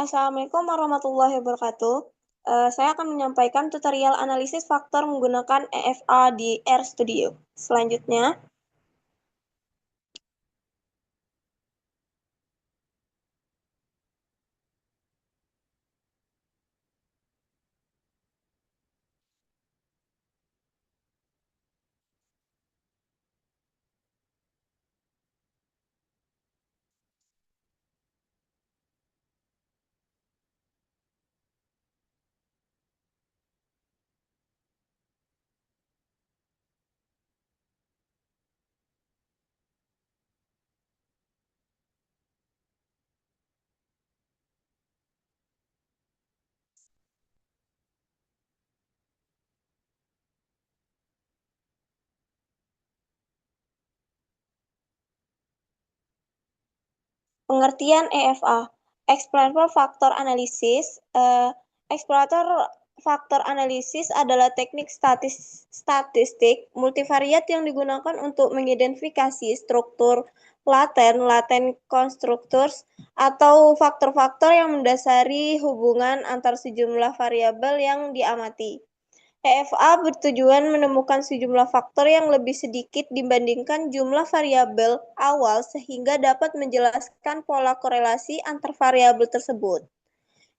Assalamualaikum warahmatullahi wabarakatuh. Saya akan menyampaikan tutorial analisis faktor menggunakan EFA di RStudio. Selanjutnya, pengertian EFA, Explorator Factor Analysis. Explorator Factor Analysis adalah teknik statistik multivariat yang digunakan untuk mengidentifikasi struktur laten constructors, atau faktor-faktor yang mendasari hubungan antar sejumlah variabel yang diamati. EFA bertujuan menemukan sejumlah faktor yang lebih sedikit dibandingkan jumlah variabel awal sehingga dapat menjelaskan pola korelasi antar variabel tersebut.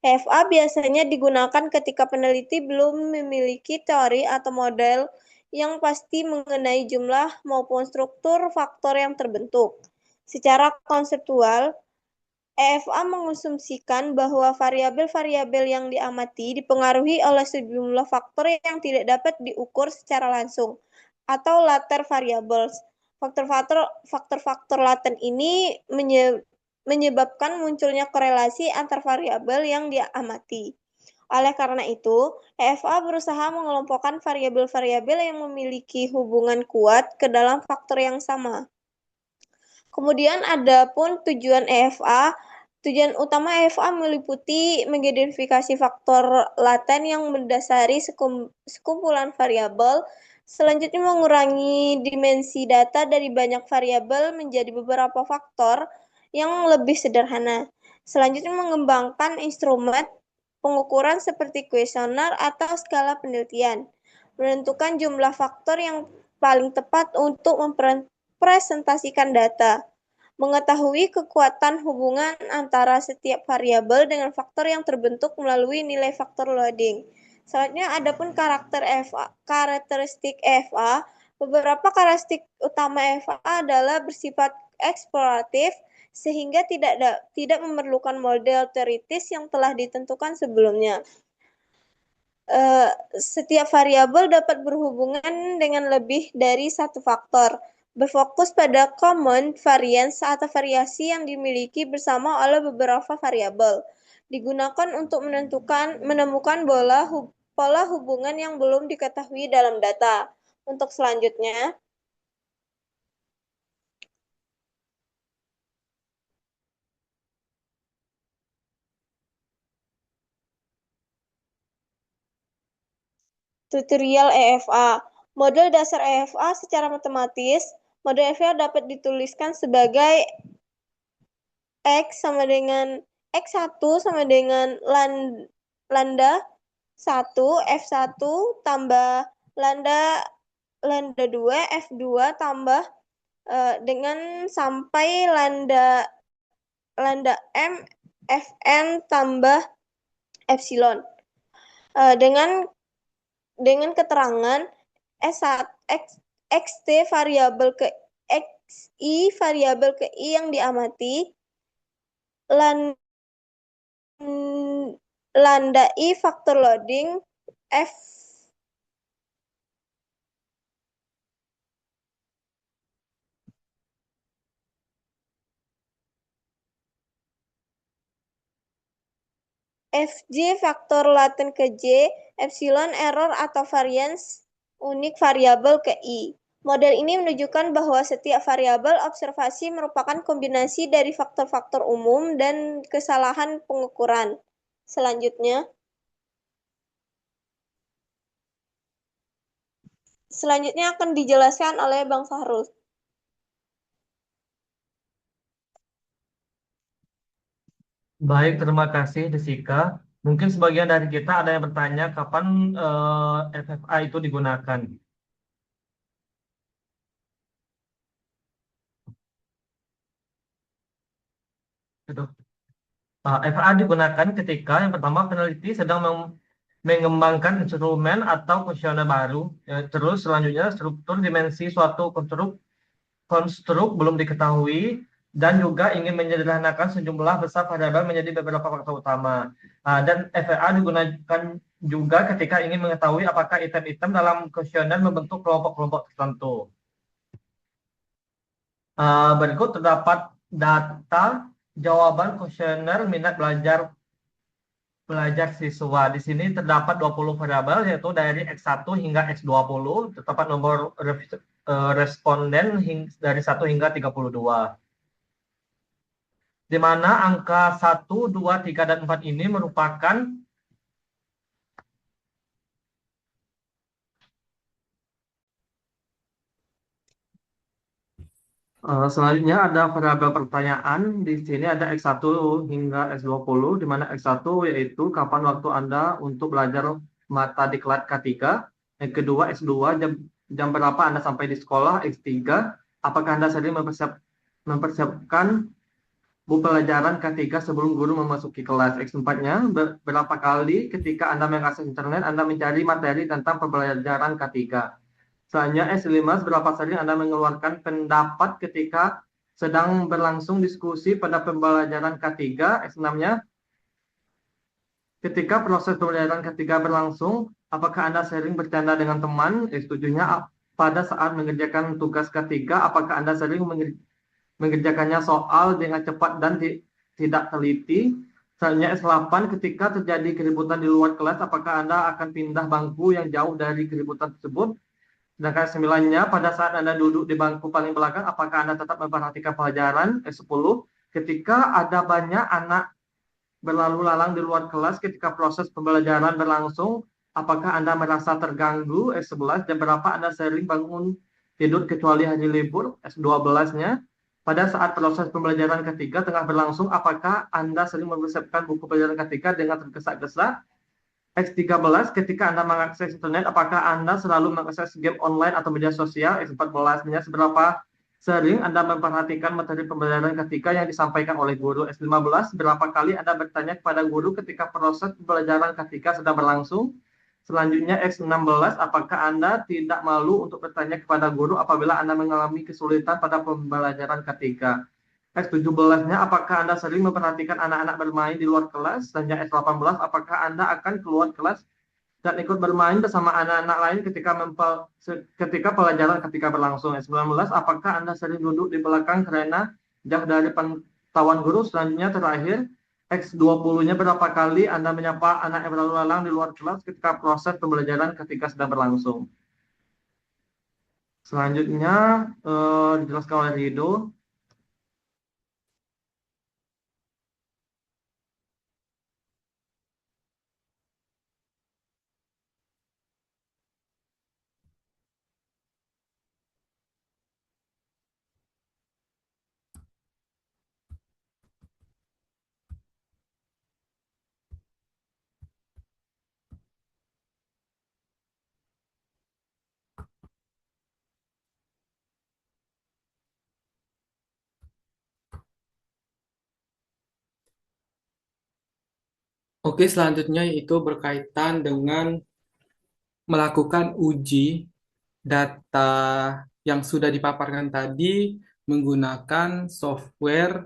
EFA biasanya digunakan ketika peneliti belum memiliki teori atau model yang pasti mengenai jumlah maupun struktur faktor yang terbentuk. Secara konseptual, EFA mengasumsikan bahwa variabel-variabel yang diamati dipengaruhi oleh sejumlah faktor yang tidak dapat diukur secara langsung, atau latent variables. Faktor-faktor laten ini menyebabkan munculnya korelasi antar variabel yang diamati. Oleh karena itu, EFA berusaha mengelompokkan variabel-variabel yang memiliki hubungan kuat ke dalam faktor yang sama. Kemudian ada pun tujuan EFA. Tujuan utama EFA meliputi mengidentifikasi faktor laten yang mendasari sekumpulan variabel, selanjutnya mengurangi dimensi data dari banyak variabel menjadi beberapa faktor yang lebih sederhana. Selanjutnya mengembangkan instrumen pengukuran seperti kuesioner atau skala penelitian, menentukan jumlah faktor yang paling tepat untuk mempresentasikan data, mengetahui kekuatan hubungan antara setiap variabel dengan faktor yang terbentuk melalui nilai faktor loading. Selanjutnya ada pun karakteristik EFA. Beberapa karakteristik utama EFA adalah bersifat eksploratif, sehingga tidak memerlukan model teoritis yang telah ditentukan sebelumnya. Setiap variabel dapat berhubungan dengan lebih dari satu faktor, berfokus pada common variance atau variasi yang dimiliki bersama oleh beberapa variabel, digunakan untuk menemukan pola hubungan yang belum diketahui dalam data. Untuk selanjutnya, tutorial EFA. Model dasar EFA secara matematis, model EFA dapat dituliskan sebagai X1 sama dengan lambda 1 F1 tambah lambda 2 F2 tambah dengan sampai lambda M Fn tambah epsilon. Dengan keterangan xt variabel ke xi variabel ke i yang diamati, lambda i faktor loading f fj faktor laten ke j, epsilon error atau varians unik variabel ke i. Model ini menunjukkan bahwa setiap variabel observasi merupakan kombinasi dari faktor-faktor umum dan kesalahan pengukuran. Selanjutnya akan dijelaskan oleh Bang Sahrul. Baik, terima kasih Desika. Mungkin sebagian dari kita ada yang bertanya kapan FFA itu digunakan. Gitu. FFA digunakan ketika yang pertama peneliti sedang mengembangkan instrumen atau kuesioner baru. Ya, terus selanjutnya struktur dimensi suatu konstruk belum diketahui dan juga ingin menyederhanakan sejumlah besar variabel menjadi beberapa faktor utama. Dan FFA digunakan juga ketika ingin mengetahui apakah item-item dalam kuesioner membentuk kelompok-kelompok tertentu. Berikut terdapat data jawaban kuesioner minat belajar belajar siswa. Di sini terdapat 20 variabel yaitu dari X1 hingga X20, terdapat nomor responden dari 1 hingga 32. Di mana angka 1, 2, 3, dan 4 ini merupakan selanjutnya ada variabel pertanyaan. Di sini ada X1 hingga X20, di mana X1 yaitu kapan waktu Anda untuk belajar mata diklat K3. Yang kedua X2 jam berapa Anda sampai di sekolah. X3 apakah Anda sering mempersiapkan buku pelajaran K3 sebelum guru memasuki kelas. X4-nya berapa kali ketika Anda mengakses internet Anda mencari materi tentang pembelajaran K3. Selanjutnya S5, berapa sering Anda mengeluarkan pendapat ketika sedang berlangsung diskusi pada pembelajaran K3. S6-nya, ketika proses pembelajaran K3 berlangsung, apakah Anda sering bercanda dengan teman? S7-nya, pada saat mengerjakan tugas K3, apakah Anda sering mengerjakannya soal dengan cepat dan tidak teliti? Selanjutnya S8, ketika terjadi keributan di luar kelas, apakah Anda akan pindah bangku yang jauh dari keributan tersebut? Sedangkan sembilannya, pada saat Anda duduk di bangku paling belakang, apakah Anda tetap memperhatikan pelajaran? S10, ketika ada banyak anak berlalu lalang di luar kelas ketika proses pembelajaran berlangsung, apakah Anda merasa terganggu? S11, jam berapa Anda sering bangun tidur kecuali hari libur? S12-nya, pada saat proses pembelajaran ketiga tengah berlangsung, apakah Anda sering mempersiapkan buku pelajaran ketiga dengan tergesa-gesa? X13, ketika Anda mengakses internet, apakah Anda selalu mengakses game online atau media sosial? X14-nya, seberapa sering Anda memperhatikan materi pembelajaran ketika yang disampaikan oleh guru? X15, berapa kali Anda bertanya kepada guru ketika proses pembelajaran ketika sedang berlangsung? Selanjutnya X16, apakah Anda tidak malu untuk bertanya kepada guru apabila Anda mengalami kesulitan pada pembelajaran ketika? X17-nya, apakah Anda sering memperhatikan anak-anak bermain di luar kelas? Dan yang X18, apakah Anda akan keluar kelas dan ikut bermain bersama anak-anak lain ketika pelajaran ketika berlangsung? X19, apakah Anda sering duduk di belakang karena jauh dari pantauan guru? Selanjutnya terakhir, X20-nya, berapa kali Anda menyapa anak yang berlalu lalang di luar kelas ketika proses pembelajaran ketika sedang berlangsung? Selanjutnya dijelaskan oleh Rido. Oke, selanjutnya itu berkaitan dengan melakukan uji data yang sudah dipaparkan tadi menggunakan software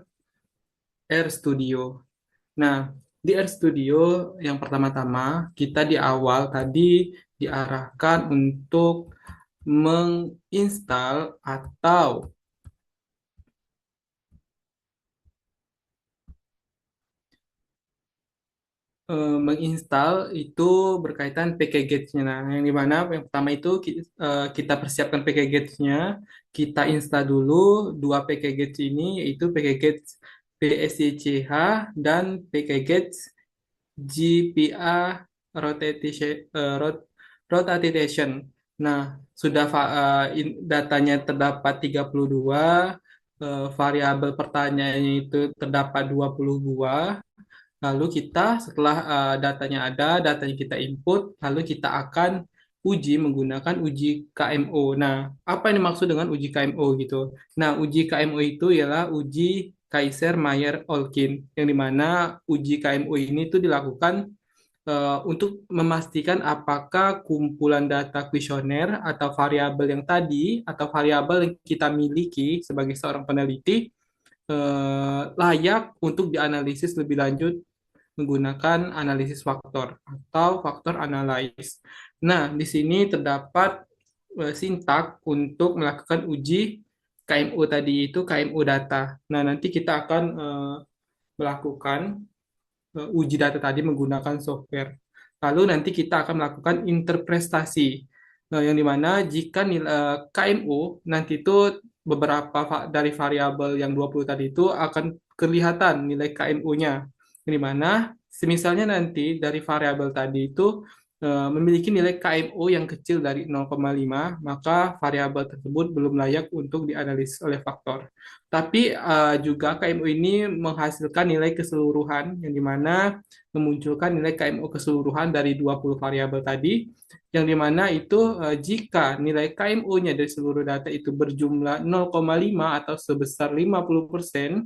RStudio. Nah, di RStudio yang pertama-tama kita di awal tadi diarahkan untuk menginstal atau menginstal itu berkaitan package-nya. Nah, yang dimana yang pertama itu kita persiapkan package-nya, kita install dulu dua package ini, yaitu package PSCCH dan package GPA rotation. Rotation. Nah, sudah datanya terdapat 32, variabel pertanyaannya itu terdapat 22. Lalu kita setelah datanya ada, datanya kita input, lalu kita akan uji menggunakan uji KMO. Nah, apa yang dimaksud dengan uji KMO gitu? Nah, uji KMO itu ialah uji Kaiser-Meyer-Olkin, yang dimana uji KMO ini tuh dilakukan untuk memastikan apakah kumpulan data kuesioner atau variabel yang tadi atau variabel yang kita miliki sebagai seorang peneliti layak untuk dianalisis lebih lanjut menggunakan analisis faktor atau faktor analyze. Nah, di sini terdapat sintak untuk melakukan uji KMO tadi itu KMO data. Nah, nanti kita akan melakukan uji data tadi menggunakan software. Lalu nanti kita akan melakukan interpretasi, yang dimana jika nilai KMO nanti itu beberapa dari variabel yang 20 tadi itu akan kelihatan nilai KMO-nya. Yang dimana misalnya nanti dari variabel tadi itu memiliki nilai KMO yang kecil dari 0,5, maka variabel tersebut belum layak untuk dianalisis oleh faktor. Tapi juga KMO ini menghasilkan nilai keseluruhan yang dimana memunculkan nilai KMO keseluruhan dari 20 variabel tadi, yang dimana itu jika nilai KMO-nya dari seluruh data itu berjumlah 0,5 atau sebesar 50%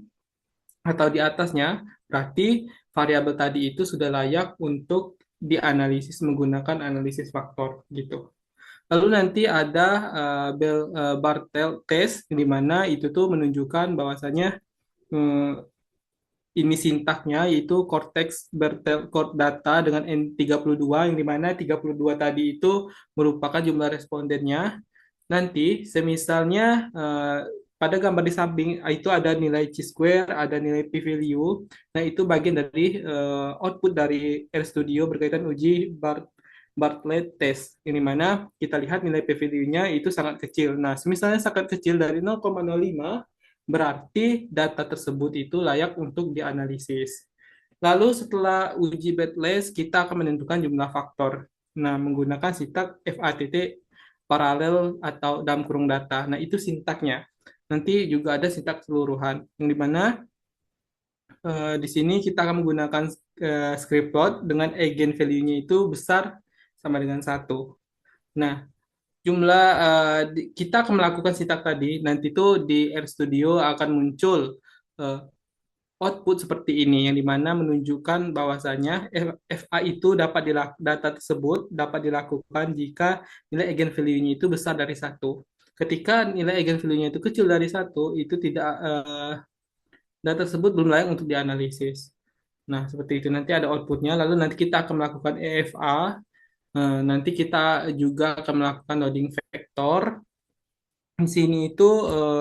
atau di atasnya, berarti variabel tadi itu sudah layak untuk dianalisis menggunakan analisis faktor gitu. Lalu nanti ada Bartel test di mana itu tuh menunjukkan bahwasanya eh, ini sintaknya yaitu cortex Bartel core data dengan N32 yang di mana 32 tadi itu merupakan jumlah respondennya. Nanti semisalnya pada gambar di samping itu ada nilai chi-square, ada nilai p-value. Nah, itu bagian dari output dari RStudio berkaitan uji Bartlett test, yang mana kita lihat nilai p-value-nya itu sangat kecil. Nah, misalnya sangat kecil dari 0,05, berarti data tersebut itu layak untuk dianalisis. Lalu setelah uji Bartlett, kita akan menentukan jumlah faktor. Nah, menggunakan sintak FATT paralel atau dalam kurung data. Nah, itu sintaknya. Nanti juga ada sintak keseluruhan, yang dimana di sini kita akan menggunakan script plot dengan eigen value-nya itu besar sama dengan satu. Nah, jumlah kita akan melakukan sintak tadi, nanti itu di RStudio akan muncul uh, output seperti ini, yang dimana menunjukkan bahwasanya FA itu data tersebut dapat dilakukan jika nilai eigenvalue-nya itu besar dari satu. Ketika nilai eigenvalue-nya itu kecil dari satu, itu tidak data tersebut belum layak untuk dianalisis. Nah, seperti itu. Nanti ada outputnya. Lalu nanti kita akan melakukan EFA. Nanti kita juga akan melakukan loading vector. Di sini itu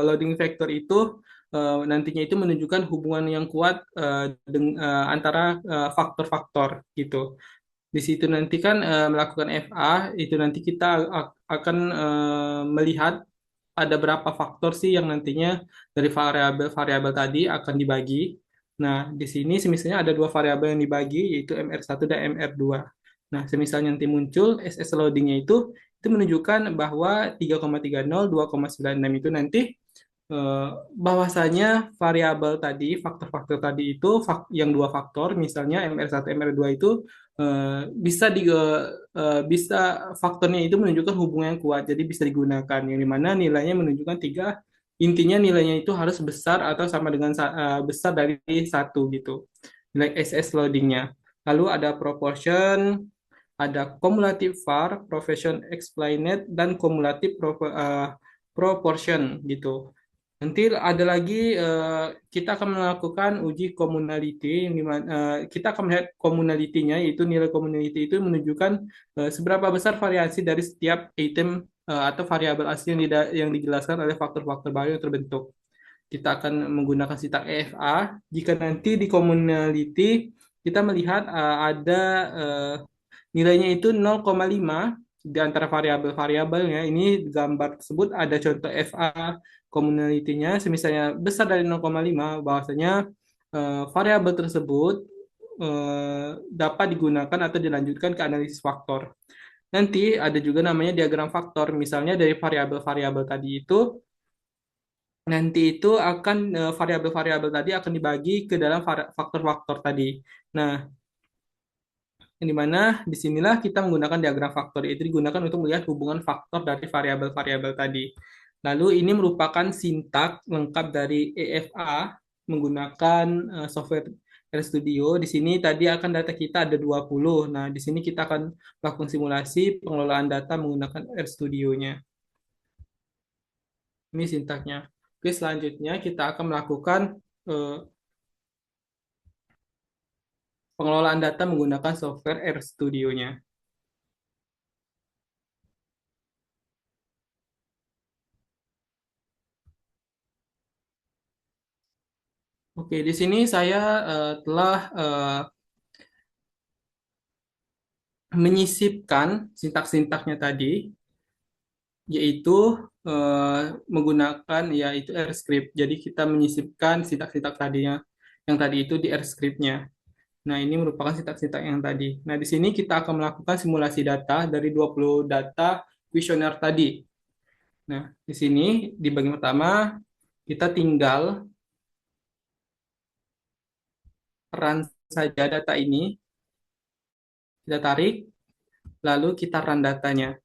loading vector itu nantinya itu menunjukkan hubungan yang kuat antara faktor-faktor gitu. Di situ nanti kan melakukan FA itu nanti kita akan melihat ada berapa faktor sih yang nantinya dari variabel-variabel tadi akan dibagi. Nah, di sini misalnya ada dua variabel yang dibagi yaitu MR1 dan MR2. Nah, misalnya nanti muncul SS loadingnya itu menunjukkan bahwa 3,30, 2,96 itu nanti bahwasanya variabel tadi, faktor-faktor tadi itu yang dua faktor, misalnya MR1, MR2 itu bisa faktornya itu menunjukkan hubungan yang kuat, jadi bisa digunakan. Yang dimana nilainya menunjukkan tiga, intinya nilainya itu harus besar atau sama dengan besar dari satu gitu, nilai SS loadingnya. Lalu ada proportion, ada cumulative var, profession explained, dan cumulative proportion gitu. Nanti ada lagi kita akan melakukan uji communality yang dimana kita akan melihat communality-nya, yaitu nilai communality itu menunjukkan seberapa besar variasi dari setiap item atau variabel asli yang dijelaskan oleh faktor-faktor baru yang terbentuk. Kita akan menggunakan sintak EFA. Jika nanti di communality kita melihat ada nilainya itu 0,5 di antara variabel-variabelnya. Ini gambar tersebut ada contoh FA communality-nya, misalnya besar dari 0,5, bahwasanya variabel tersebut dapat digunakan atau dilanjutkan ke analisis faktor. Nanti ada juga namanya diagram faktor, misalnya dari variabel-variabel tadi itu nanti itu akan variabel-variabel tadi akan dibagi ke dalam faktor-faktor tadi. Nah, yang dimana disinilah kita menggunakan diagram faktor, yaitu digunakan untuk melihat hubungan faktor dari variabel-variabel tadi. Lalu ini merupakan sintak lengkap dari EFA menggunakan software RStudio. Di sini tadi akan data kita ada 20. Nah, di sini kita akan melakukan simulasi pengelolaan data menggunakan RStudio-nya. Ini sintaknya. Oke, selanjutnya kita akan melakukan eh, pengelolaan data menggunakan software RStudio-nya. Oke, di sini saya telah menyisipkan sintak-sintaknya tadi, yaitu menggunakan yaitu R-script. Jadi kita menyisipkan sintak-sintak tadinya, yang tadi itu di R-script-nya. Nah, ini merupakan sintak-sintak yang tadi. Nah, di sini kita akan melakukan simulasi data dari 20 data kuesioner tadi. Nah, di sini di bagian pertama kita tinggal run saja data ini, kita tarik, lalu kita run datanya.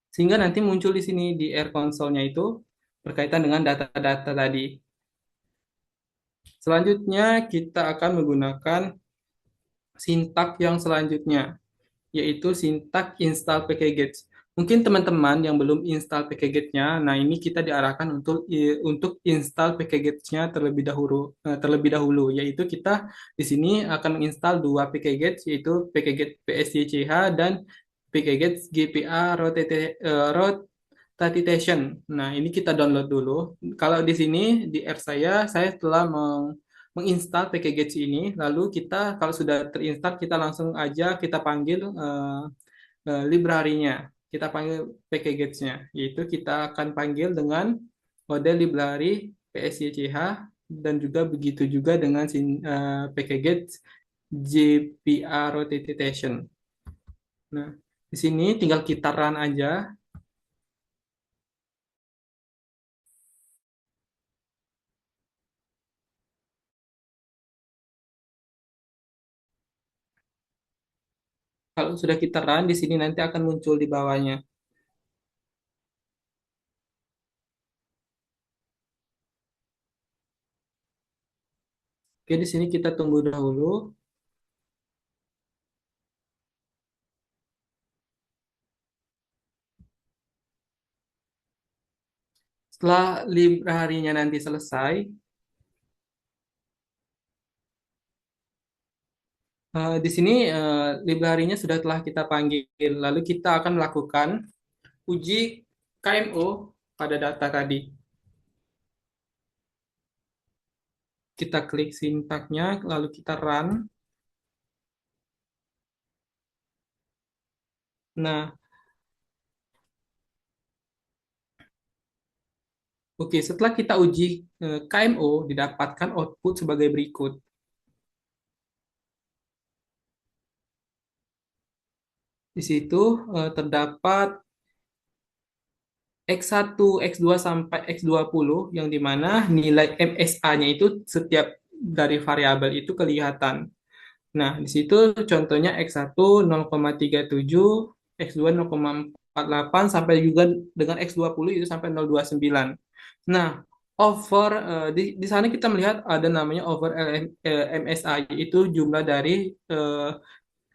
Sehingga nanti muncul di sini di R console-nya itu berkaitan dengan data-data tadi. Selanjutnya kita akan menggunakan sintak yang selanjutnya, yaitu sintak install packages. Mungkin teman-teman yang belum install packages-nya, nah ini kita diarahkan untuk install packages-nya terlebih dahulu, yaitu kita di sini akan menginstal dua packages, yaitu packages PSYCH dan packages GPA Rotation. Nah, ini kita download dulu. Kalau di sini di R saya telah menginstal package ini. Lalu kita kalau sudah terinstall, kita langsung aja kita panggil library-nya. Kita panggil package-nya. Yaitu kita akan panggil dengan model library PSYCH dan juga begitu juga dengan package JPA Rotation. Nah, di sini tinggal kita run aja. Kalau sudah kita run, di sini nanti akan muncul di bawahnya. Oke, di sini kita tunggu dahulu. Setelah library-nya nanti selesai, di sini library-nya sudah telah kita panggil. Lalu kita akan melakukan uji KMO pada data tadi. Kita klik sintaknya, lalu kita run. Nah, oke, setelah kita uji KMO, didapatkan output sebagai berikut. Di situ terdapat X1, X2 sampai X20 yang dimana nilai MSA-nya itu setiap dari variabel itu kelihatan. Nah, di situ contohnya X1 0,37, X2 0,48 sampai juga dengan X20 itu sampai 0,29. Nah, di sana kita melihat ada namanya over MSA, yaitu jumlah dari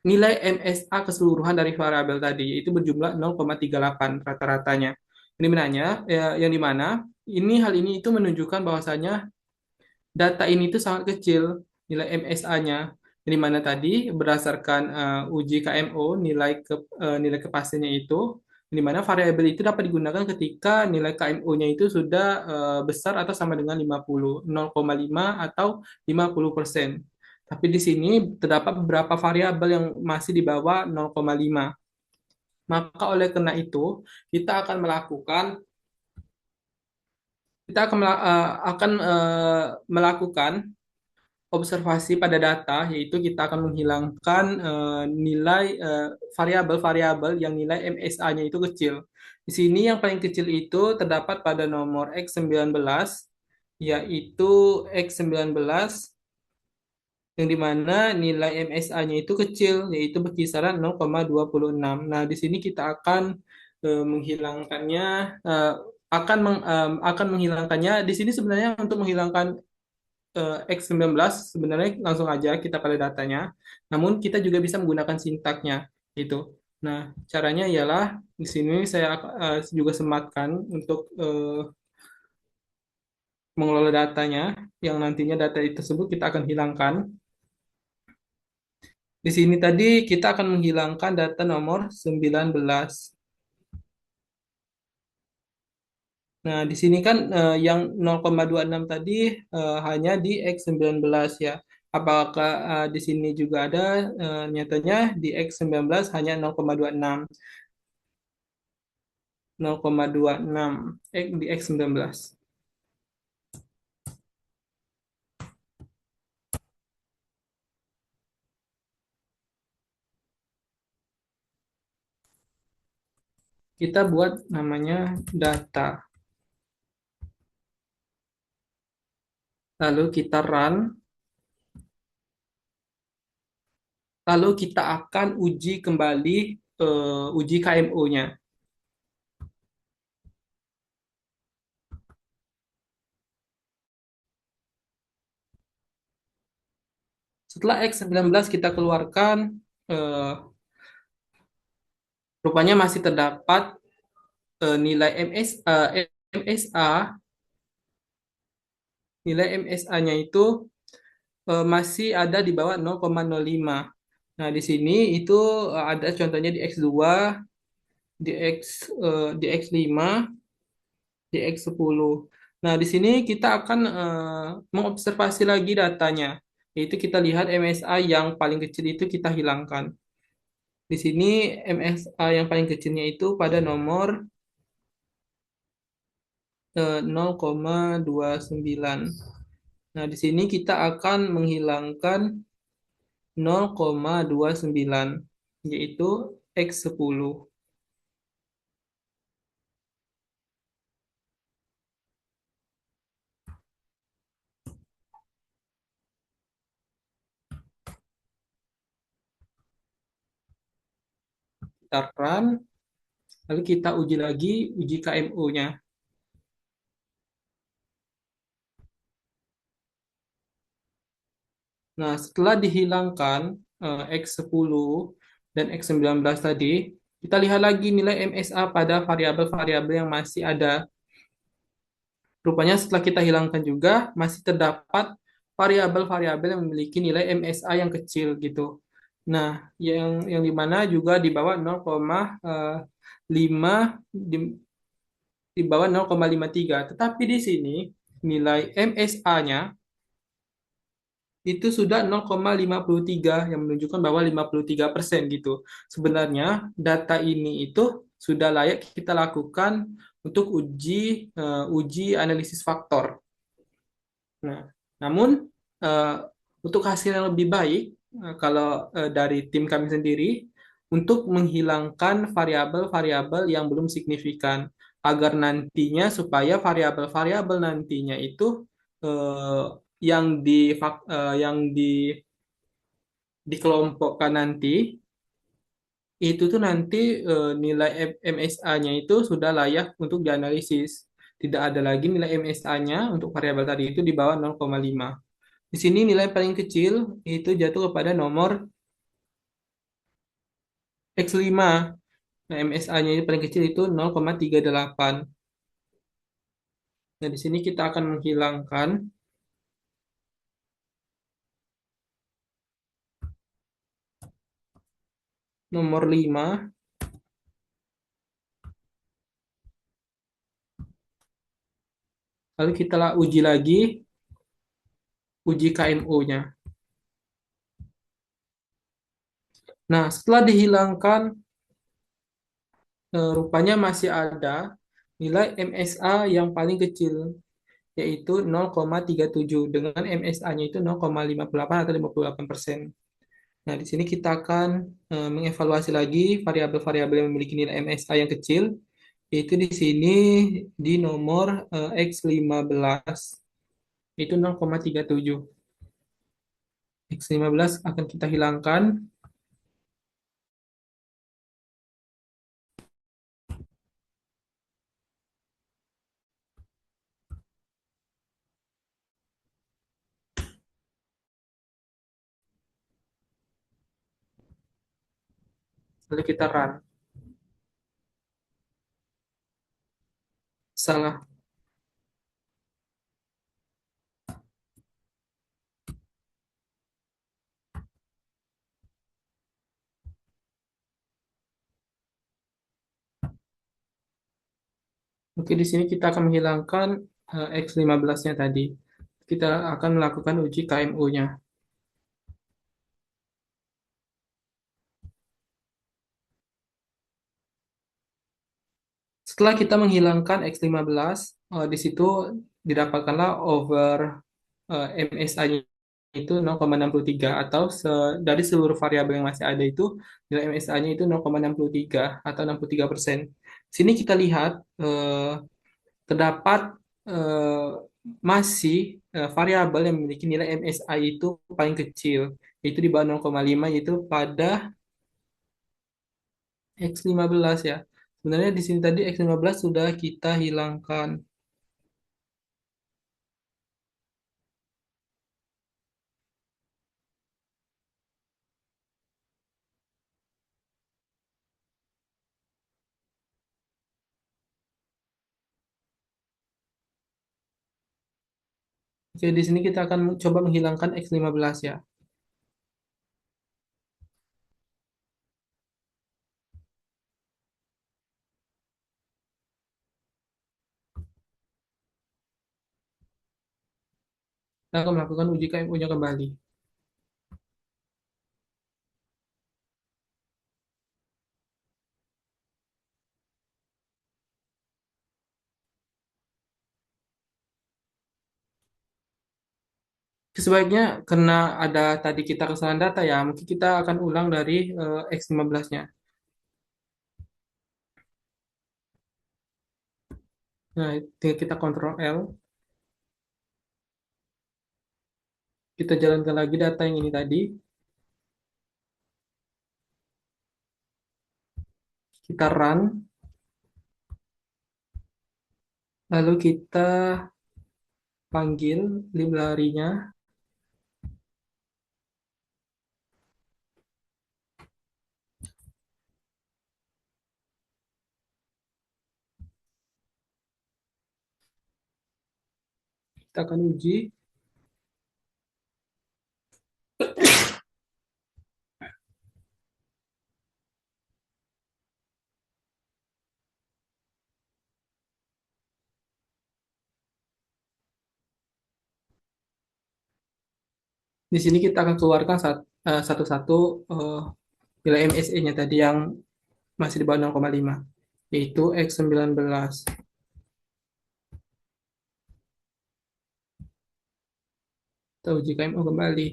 nilai MSA keseluruhan dari variabel tadi, yaitu berjumlah 0,38 rata-ratanya. Ini menanya, yang dimana hal ini itu menunjukkan bahwasanya data ini itu sangat kecil nilai MSA-nya. Di mana tadi berdasarkan uji KMO nilai kepastiannya itu, di mana variabel itu dapat digunakan ketika nilai KMO-nya itu sudah besar atau sama dengan 50, 0,5 atau 50%. Tapi di sini terdapat beberapa variabel yang masih di bawah 0,5. Maka oleh karena itu, kita akan melakukan observasi pada data, yaitu kita akan menghilangkan nilai variabel-variabel yang nilai MSA-nya itu kecil. Di sini yang paling kecil itu terdapat pada nomor X19, yaitu X19 yang dimana nilai MSA-nya itu kecil, yaitu berkisaran 0,26. Nah, di sini kita akan menghilangkannya, akan menghilangkannya. Di sini sebenarnya untuk menghilangkan X19 sebenarnya langsung aja kita pada datanya. Namun kita juga bisa menggunakan sintaknya gitu. Nah, caranya ialah di sini saya juga sematkan untuk mengelola datanya yang nantinya data tersebut kita akan hilangkan. Di sini tadi kita akan menghilangkan data nomor 19. Nah, di sini kan yang 0,26 tadi hanya di X19 ya. Apakah di sini juga ada nyatanya di X19 hanya 0,26. 0,26 di X19. Kita buat namanya data. Lalu kita run. Lalu kita akan uji kembali uji KMO-nya. Setelah X19 kita keluarkan, rupanya masih terdapat nilai MSA, nilai MSA-nya itu masih ada di bawah 0,05. Nah, di sini itu ada contohnya di X2, di X5, di X10. Nah, di sini kita akan mengobservasi lagi datanya, yaitu kita lihat MSA yang paling kecil itu kita hilangkan. Di sini MSA yang paling kecilnya itu pada nomor 0,29. Nah, di sini kita akan menghilangkan 0,29, yaitu X10. Kita run, lalu kita uji lagi, uji KMO-nya. Nah, setelah dihilangkan X10 dan X19 tadi, kita lihat lagi nilai MSA pada variabel-variabel yang masih ada. Rupanya setelah kita hilangkan juga, masih terdapat variabel-variabel yang memiliki nilai MSA yang kecil gitu. Nah, yang dimana juga di bawah 0,5, di bawah 0,53. Tetapi di sini nilai MSA-nya itu sudah 0,53 yang menunjukkan bahwa 53% gitu. Sebenarnya data ini itu sudah layak kita lakukan untuk uji analisis faktor. Nah, namun untuk hasil yang lebih baik kalau dari tim kami sendiri untuk menghilangkan variabel-variabel yang belum signifikan agar nantinya supaya variabel-variabel nantinya itu yang dikelompokkan nanti itu tuh nanti nilai MSA-nya itu sudah layak untuk dianalisis. Tidak ada lagi nilai MSA-nya untuk variabel tadi itu di bawah 0,5. Di sini nilai paling kecil itu jatuh kepada nomor X5. Nah, MSA-nya itu paling kecil itu 0,38. Nah, di sini kita akan menghilangkan nomor 5. Lalu kita uji lagi uji KMO-nya. Nah, setelah dihilangkan, rupanya masih ada nilai MSA yang paling kecil, yaitu 0,37 dengan MSA-nya itu 0,58 atau 58%. Nah, di sini kita akan mengevaluasi lagi variabel-variabel yang memiliki nilai MSA yang kecil, Itu di sini di nomor X15 itu 0,37. X15 akan kita hilangkan. Lalu kita run. Salah. Oke, di sini kita akan menghilangkan X15-nya tadi. Kita akan melakukan uji KMU-nya. Setelah kita menghilangkan X15, di situ didapatkanlah over MSI-nya itu 0,63 atau dari seluruh variabel yang masih ada itu nilai MSI-nya itu 0,63 atau 63%. Sini kita lihat terdapat eh, masih variabel yang memiliki nilai MSI itu paling kecil, yaitu di bawah 0,5 yaitu pada X15 ya. Sebenarnya di sini tadi X15 sudah kita hilangkan. Oke, di sini kita akan coba menghilangkan X15 ya. Kita akan melakukan uji KMU-nya kembali. Sebaiknya karena ada tadi kita kesalahan data ya, mungkin kita akan ulang dari X15-nya. Nah, tinggal kita Ctrl L. Kita jalankan lagi data yang ini tadi. Kita run. Lalu kita panggil library-nya. Kita akan uji. Di sini kita akan keluarkan satu-satu nilai MSE-nya tadi yang masih di bawah 0,5, yaitu X19. Kita uji KMU kembali.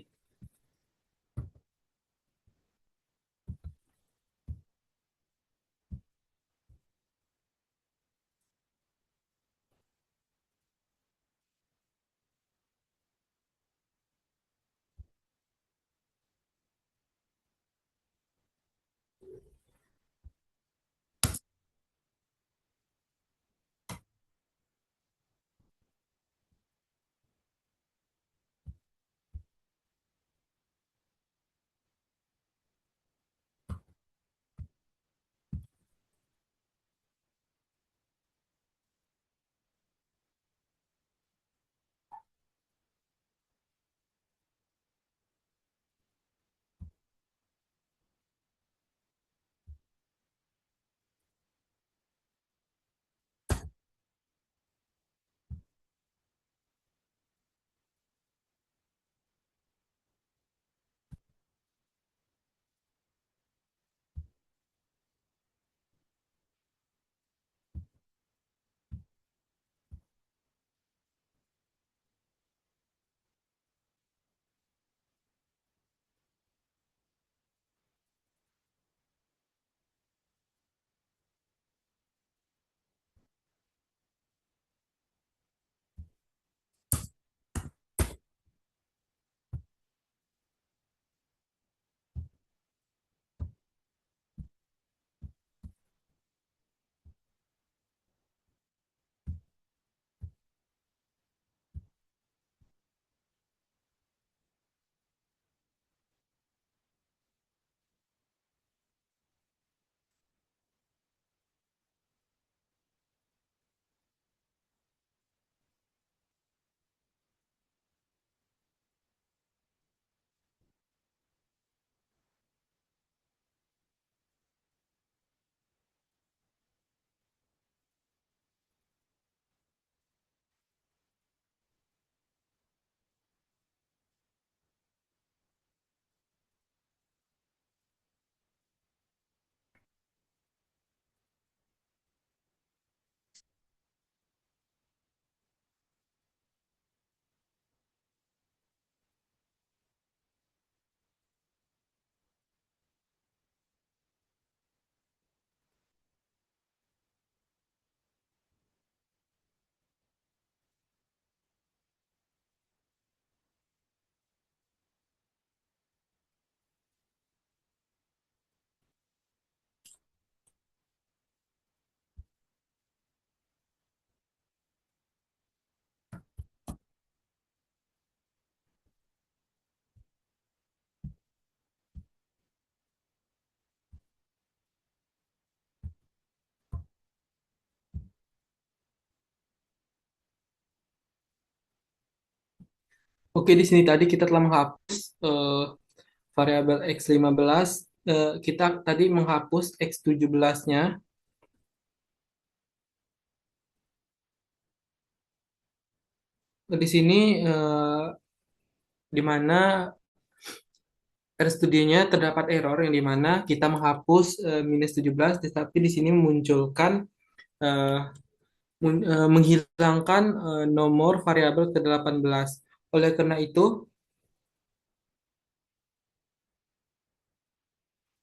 Oke, di sini tadi kita telah menghapus variabel X15. Kita tadi menghapus X17-nya. Di sini di mana studinya terdapat error yang di mana kita menghapus minus 17, tetapi di sini memunculkan eh, menghilangkan nomor variabel ke-18. Oleh karena itu,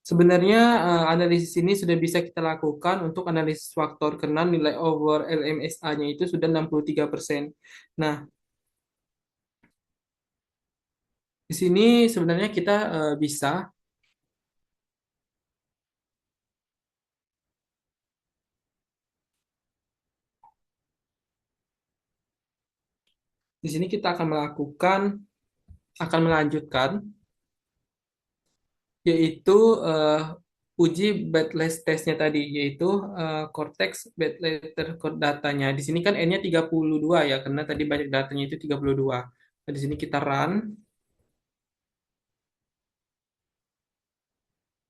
sebenarnya analisis ini sudah bisa kita lakukan untuk analisis faktor karena nilai over LMSA-nya itu sudah 63%. Nah, di sini sebenarnya kita bisa, di sini kita akan melanjutkan, yaitu uji Bedless testnya tadi, yaitu Cortex Bedletter Code datanya. Di sini kan N-nya 32 ya, karena tadi banyak datanya itu 32. Nah, di sini kita run.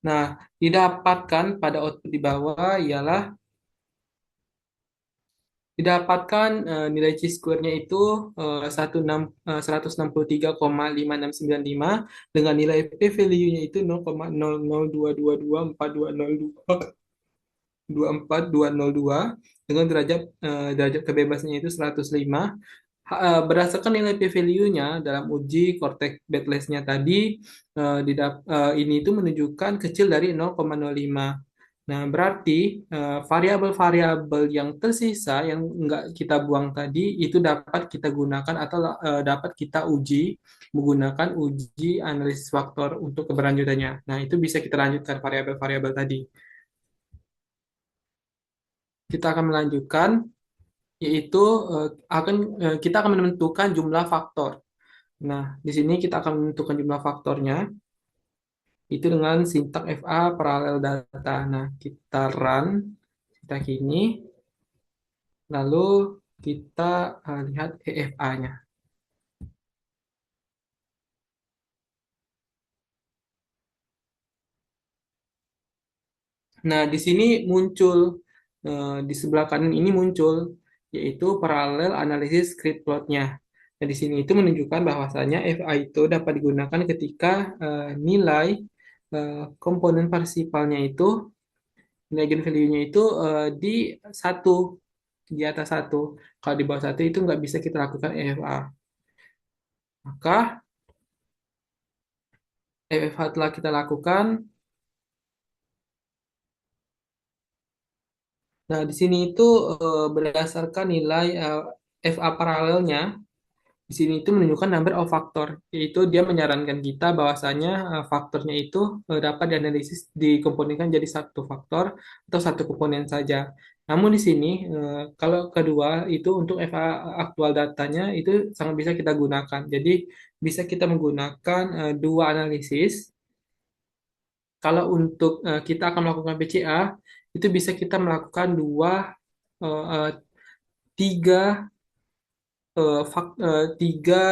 Nah, didapatkan pada output di bawah ialah didapatkan nilai chi-square-nya itu 163,5695 dengan nilai p-value-nya itu 0,002224202 dengan derajat kebebasannya itu 105. Berdasarkan nilai p-value-nya dalam uji Cortex Bedless-nya tadi, ini itu menunjukkan kecil dari 0,05. Nah, berarti variabel-variabel yang tersisa yang enggak kita buang tadi itu dapat kita gunakan atau dapat kita uji menggunakan uji analisis faktor untuk keberlanjutannya. Nah, itu bisa kita lanjutkan variabel-variabel tadi. Kita akan melanjutkan, yaitu kita akan menentukan jumlah faktor. Nah, di sini kita akan menentukan jumlah faktornya itu dengan sintak FA paralel data. Nah, kita run kita kini, lalu kita lihat EFA-nya. Nah, di sini muncul di sebelah kanan ini muncul yaitu paralel analisis script plotnya. Nah, di sini itu menunjukkan bahwasanya FA itu dapat digunakan ketika nilai komponen parsifalnya itu nilai eigenvalue-nya itu di satu di atas satu. Kalau di bawah satu itu nggak bisa kita lakukan EFA. Maka EFA telah kita lakukan. Nah, di sini itu berdasarkan nilai FA paralelnya, di sini itu menunjukkan number of factor, yaitu dia menyarankan kita bahwasanya faktornya itu dapat dianalisis dikomponenkan jadi satu faktor atau satu komponen saja. Namun di sini kalau kedua itu untuk FA aktual datanya itu sangat bisa kita gunakan. Jadi bisa kita menggunakan dua analisis. Kalau untuk kita akan melakukan PCA itu bisa kita melakukan eh, eh, tiga tiga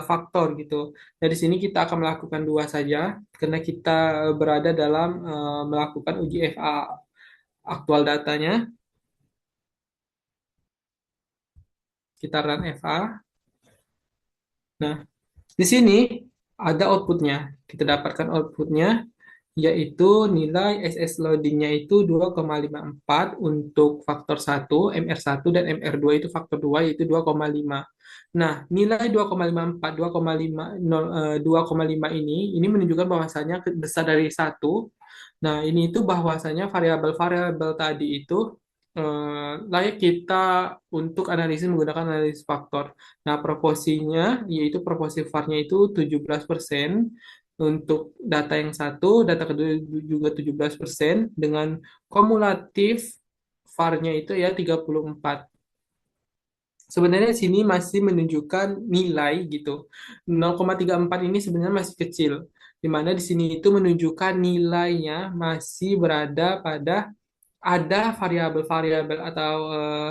faktor gitu. Dari sini kita akan melakukan dua saja karena kita berada dalam melakukan uji FA aktual datanya. Kita run FA. Nah, di sini ada outputnya. Kita dapatkan outputnya yaitu nilai SS loadingnya itu 2,54 untuk faktor 1, MR1 dan MR2 itu faktor 2 yaitu 2,5. Nah, nilai 2,54, 2,5 ini menunjukkan bahwasanya besar dari 1. Nah, ini itu bahwasanya variabel-variabel tadi itu layak kita untuk analisis menggunakan analisis faktor. Nah, proporsinya yaitu proporsi VAR-nya itu 17%. Untuk data yang satu, data kedua juga 17% dengan kumulatif VAR-nya itu ya 34. Sebenarnya di sini masih menunjukkan nilai gitu. 0,34 ini sebenarnya masih kecil. Di mana di sini itu menunjukkan nilainya masih berada pada ada variabel-variabel atau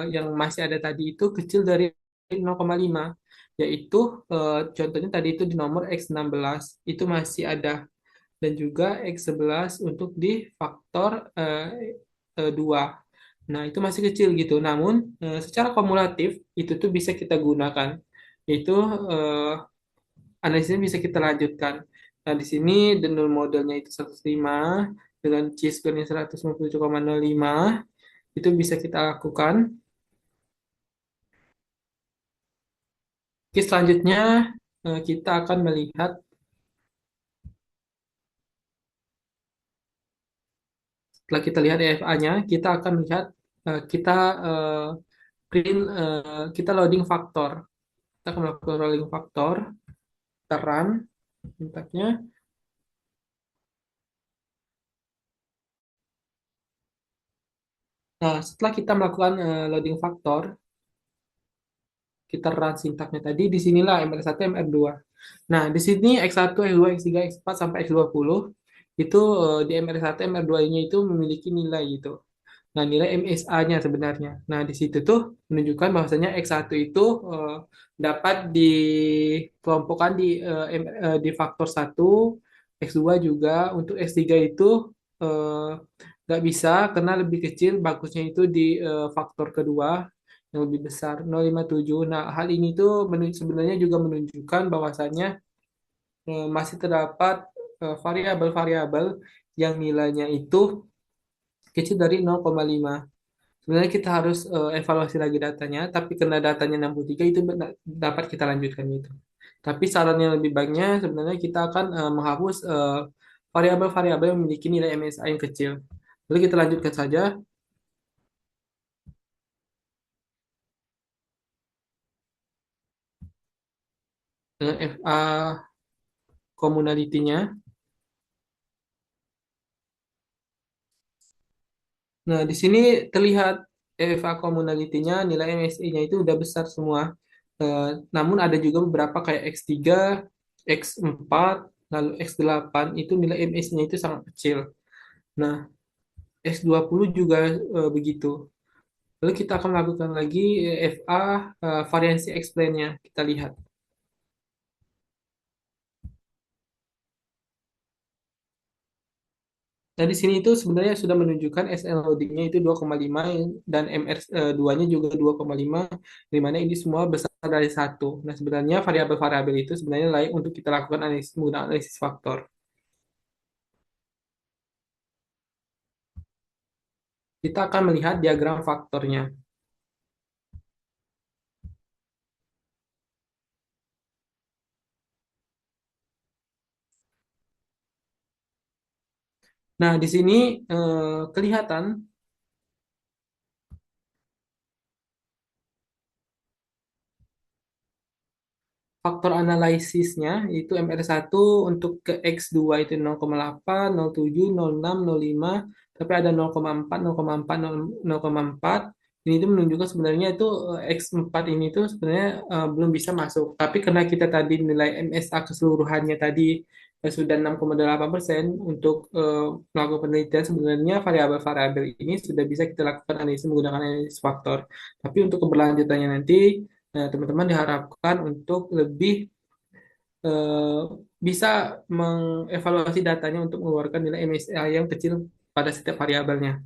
yang masih ada tadi itu kecil dari 0,5, yaitu contohnya tadi itu di nomor X16 itu masih ada, dan juga X11 untuk di faktor 2. Nah, itu masih kecil gitu. Namun, secara kumulatif itu tuh bisa kita gunakan. Yaitu analisisnya bisa kita lanjutkan. Nah, di sini Denul modelnya itu 105 dengan chi-square-nya 157,05 itu bisa kita lakukan. Oke, selanjutnya kita akan melihat, setelah kita lihat EFA-nya, kita akan melihat kita eh, kita loading faktor. Kita akan melakukan loading faktor, kita run impactnya. Nah, setelah kita melakukan loading faktor, kita run sintaknya tadi, di sinilah MR1, MR2. Nah, di sini X1, X2, X3, X4 sampai X20 itu di MR1, MR2-nya itu memiliki nilai gitu. Nah, nilai MSA-nya sebenarnya. Nah, di situ tuh menunjukkan bahwasanya X1 itu dapat dikelompokkan di faktor 1, X2 juga. Untuk X3 itu eh, nggak bisa karena lebih kecil, bagusnya itu di faktor kedua yang lebih besar, 0,57. Nah, hal ini tuh sebenarnya juga menunjukkan bahwasanya masih terdapat variabel-variabel yang nilainya itu kecil dari 0,5. Sebenarnya kita harus evaluasi lagi datanya, tapi karena datanya 63 itu dapat kita lanjutkan itu. Tapi saran yang lebih baiknya sebenarnya kita akan menghapus variabel-variabel yang memiliki nilai MSA yang kecil. Lalu kita lanjutkan saja dengan FA commonality-nya. Nah, di sini terlihat FA commonality-nya, nilai MSI-nya itu udah besar semua. Namun ada juga beberapa kayak X3, X4, lalu X8 itu nilai MSI-nya itu sangat kecil. Nah, X20 juga begitu. Lalu kita akan melakukan lagi FA variansi explain-nya. Kita lihat. Nah, di sini itu sebenarnya sudah menunjukkan SL loading-nya itu 2,5 dan MR2-nya juga 2,5, di mana ini semua besar dari satu. Nah, sebenarnya variabel-variabel itu sebenarnya layak untuk kita lakukan analisis menggunakan analisis faktor. Kita akan melihat diagram faktornya. Nah, di sini kelihatan faktor analisisnya itu MR1 untuk ke X2 itu 0,8, 0,7, 0,6, 0,5, tapi ada 0,4, 0,4, 0,4. Ini itu menunjukkan sebenarnya itu X4 ini tuh sebenarnya belum bisa masuk. Tapi karena kita tadi nilai MSA keseluruhannya tadi sudah 6,8% untuk melakukan penelitian, sebenarnya variabel-variabel ini sudah bisa kita lakukan analisis menggunakan analisis faktor. Tapi untuk keberlanjutannya nanti nah, teman-teman diharapkan untuk lebih eh, bisa mengevaluasi datanya untuk mengeluarkan nilai MSA yang kecil pada setiap variabelnya.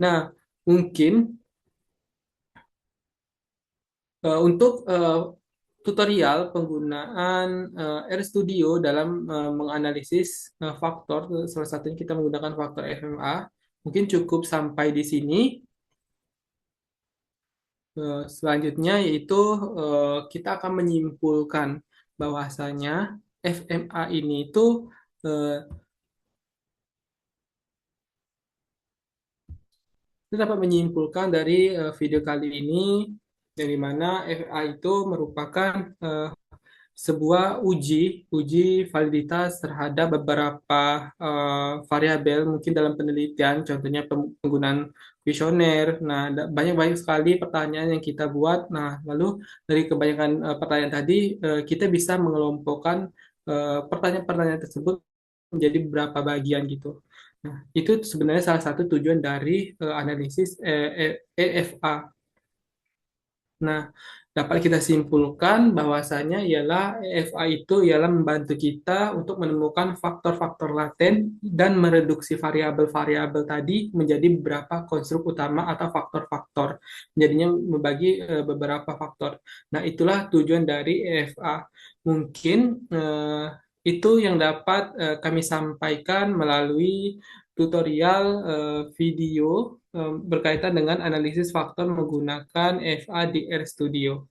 Nah, mungkin untuk tutorial penggunaan RStudio dalam menganalisis faktor, salah satunya kita menggunakan faktor FMA, mungkin cukup sampai di sini. Selanjutnya yaitu kita akan menyimpulkan bahwasanya FMA ini itu eh, kita dapat menyimpulkan dari video kali ini dari mana FMA itu merupakan sebuah uji validitas terhadap beberapa variabel mungkin dalam penelitian, contohnya penggunaan kuesioner. Nah, banyak-banyak sekali pertanyaan yang kita buat. Nah, lalu dari kebanyakan pertanyaan tadi, kita bisa mengelompokkan pertanyaan-pertanyaan tersebut menjadi beberapa bagian gitu. Nah, itu sebenarnya salah satu tujuan dari analisis EFA. Nah, dapat kita simpulkan bahwasanya ialah EFA itu ialah membantu kita untuk menemukan faktor-faktor laten dan mereduksi variabel-variabel tadi menjadi beberapa konstruk utama atau faktor-faktor. Jadinya membagi beberapa faktor. Nah, itulah tujuan dari EFA. Mungkin itu yang dapat kami sampaikan melalui tutorial video berkaitan dengan analisis faktor menggunakan FA di RStudio.